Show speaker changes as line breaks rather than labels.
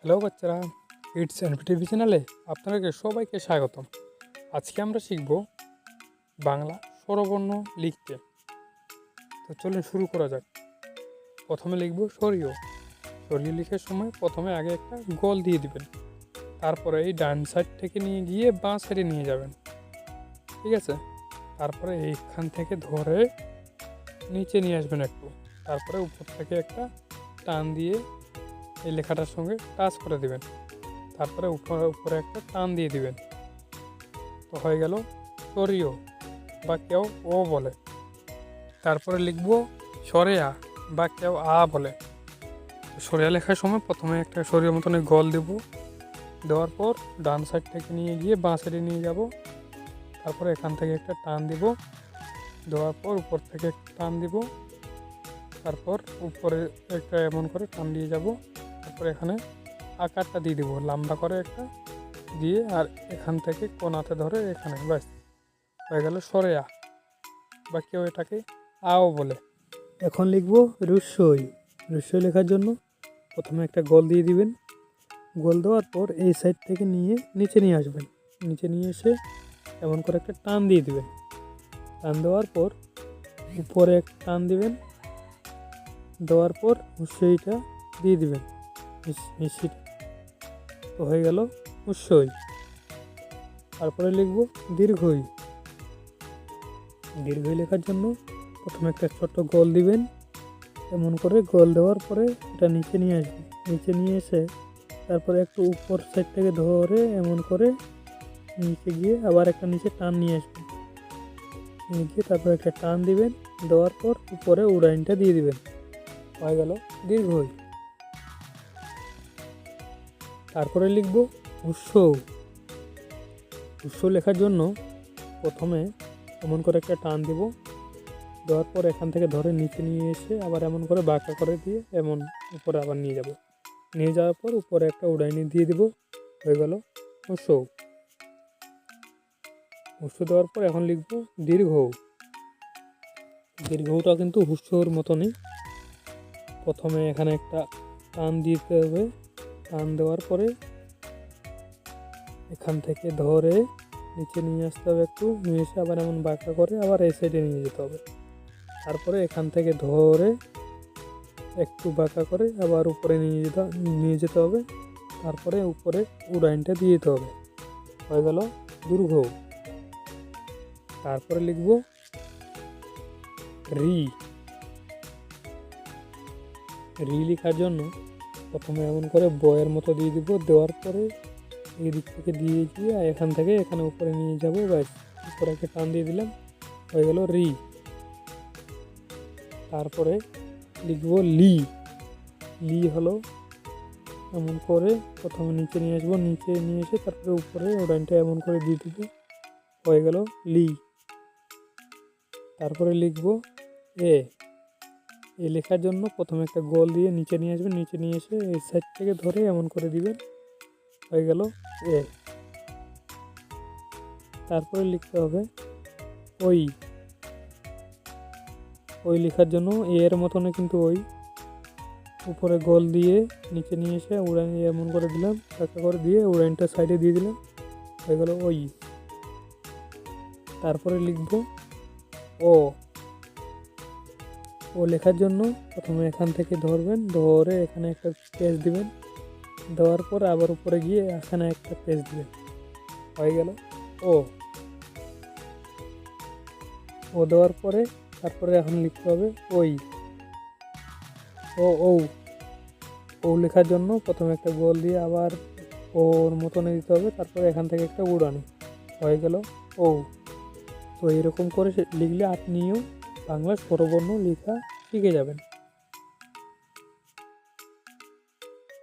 Hello বাচ্চারা, it's এনপিটিভি চ্যানেলে আপনাদেরকে সবাইকে স্বাগতম। আজকে আমরা শিখব বাংলা স্বরবর্ণ লিখতে। তো চলুন শুরু করা যাক। প্রথমে লিখব সরিয়। সরিয়ে লিখার সময় প্রথমে আগে একটা গোল দিয়ে দিবেন, তারপরে এই ডান সাইড থেকে নিয়ে গিয়ে বাঁ সাইডে নিয়ে যাবেন, ঠিক আছে। তারপরে এইখান থেকে ধরে নিচে নিয়ে আসবেন একটু, তারপরে উপর থেকে একটা টান দিয়ে এই লেখাটার সঙ্গে টাচ করে দিবেন, তারপরে উপরে একটা টান দিয়ে দিবেন। তো হয়ে গেল সরিয়, বা কেউ ও বলে। তারপরে লিখব সরেয়া, বা কেউ আ বলে। সরিয়া লেখার সময় প্রথমে একটা সরিয়ে মতন গোল দেব, দেওয়ার পর ডান সাইড থেকে নিয়ে গিয়ে বাঁ সাইডে নিয়ে যাব, তারপরে এখান থেকে একটা টান দিব, দেওয়ার পর উপর থেকে একটা টান দিব, তারপর উপরে একটা এমন করে টান দিয়ে যাব, তারপর এখানে আকারটা দিয়ে দিব লম্বা করে একটা দিয়ে, আর এখান থেকে কোনাতে ধরে এখানে, ব্যাস হয়ে গেল সরেয়া, বা কেউ এটাকে আও বলে। এখন লিখব রুস্বই। রুস্বই লেখার জন্য প্রথমে একটা গোল দিয়ে দিবেন, গোল দেওয়ার পর এই সাইড থেকে নিয়ে নিচে নিয়ে আসবেন, নিচে নিয়ে এসে এমন করে একটা টান দিয়ে দিবেন, টান দেওয়ার পর উপরে একটা টান দিবেন, দেওয়ার পর রুস্বইটা দিয়ে দিবেন মিষ্টিটা। তো হয়ে গেল রুস্বই। তারপরে লিখব দীর্ঘই। দীর্ঘই লেখার জন্য প্রথমে একটা ছোট্ট গোল দিবেন, এমন করে গোল দেওয়ার পরে এটা নিচে নিয়ে আসবেন, নিচে নিয়ে এসে তারপরে একটু উপর সাইড থেকে ধরে এমন করে নিচে গিয়ে আবার একটা নিচে টান নিয়ে আসবেন, নিয়ে গিয়ে তারপরে একটা টান দিবেন, দেওয়ার পর উপরে উড়াইনটা দিয়ে দিবেন। হয়ে গেল দীর্ঘই। তারপরে লিখব উৎস। উৎস লেখার জন্য প্রথমে এমন করে একটা টান দিব, দেওয়ার পর এখান থেকে ধরে নিচে নিয়ে এসে আবার এমন করে বাঁকা করে দিয়ে এমন উপরে আবার নিয়ে যাব, নিয়ে যাওয়ার পর উপরে একটা উড়াইনি দিয়ে দিব। হয়ে গেল উৎস। উৎস দেওয়ার পর এখন লিখব দীর্ঘ। দীর্ঘটা কিন্তু হুস্যর মতনই। প্রথমে এখানে একটা টান দিতে হবে, টান দেওয়ার পরে এখান থেকে ধরে নিচে নিয়ে আসতে হবে, একটু নিয়ে এসে আবার এমন বাঁকা করে আবার এই সাইডে নিয়ে যেতে হবে, তারপরে এখান থেকে ধরে একটু বাঁকা করে আবার উপরে নিয়ে যেতে হবে, তারপরে উপরে উড়াইনটা দিয়ে দিতে হবে। হয়ে গেল দীর্ঘ। তারপরে লিখব রি। রি লেখার জন্য প্রথমে এমন করে বয়ের মতো দিয়ে দিব, দেওয়ার পরে এই দিক থেকে দিয়ে গিয়ে এখান থেকে এখানে উপরে নিয়ে যাব, ব্যাস উপরে একটা টান দিয়ে দিলাম, হয়ে গেল রি। তারপরে লিখব লি। লি হলো এমন করে প্রথমে নিচে নিয়ে আসবো, নিচে নিয়ে এসে তারপরে উপরে ওডাইনটা এমন করে দিয়ে দিব, হয়ে গেল লি। তারপরে লিখব এ। এ লেখার জন্য প্রথমে একটা গোল দিয়ে নিচে নিয়ে আসবেন, নিচে নিয়ে এসে এই সাইড থেকে ধরে এমন করে দিবেন, হয়ে গেল এ। তারপরে লিখতে হবে ওই। ওই লেখার জন্য এর মতনে কিন্তু ওই, উপরে গোল দিয়ে নিচে নিয়ে এসে উড়াইন এমন করে দিলাম, টাকা করে দিয়ে উড়াইনটা সাইডে দিয়ে দিলাম, হয়ে গেল ওই। তারপরে লিখব ও। ও লেখার জন্য প্রথমে এখান থেকে ধরবেন, ধরে এখানে একটা পেজ দিবেন, দেওয়ার পর আবার উপরে গিয়ে এখানে একটা পেজ দিবেন, হয়ে গেল ও। ও দেওয়ার পরে তারপরে এখন লিখতে হবে ওই। ও ও। ও লেখার জন্য প্রথমে একটা গোল দিয়ে আবার ওর মতনে দিতে হবে, তারপরে এখান থেকে একটা উড়ানি, হয়ে গেল ও। তো এরকম করে লিখলে আপনিও বাংলা স্বরবর্ণ লেখা শিখে যাবেন।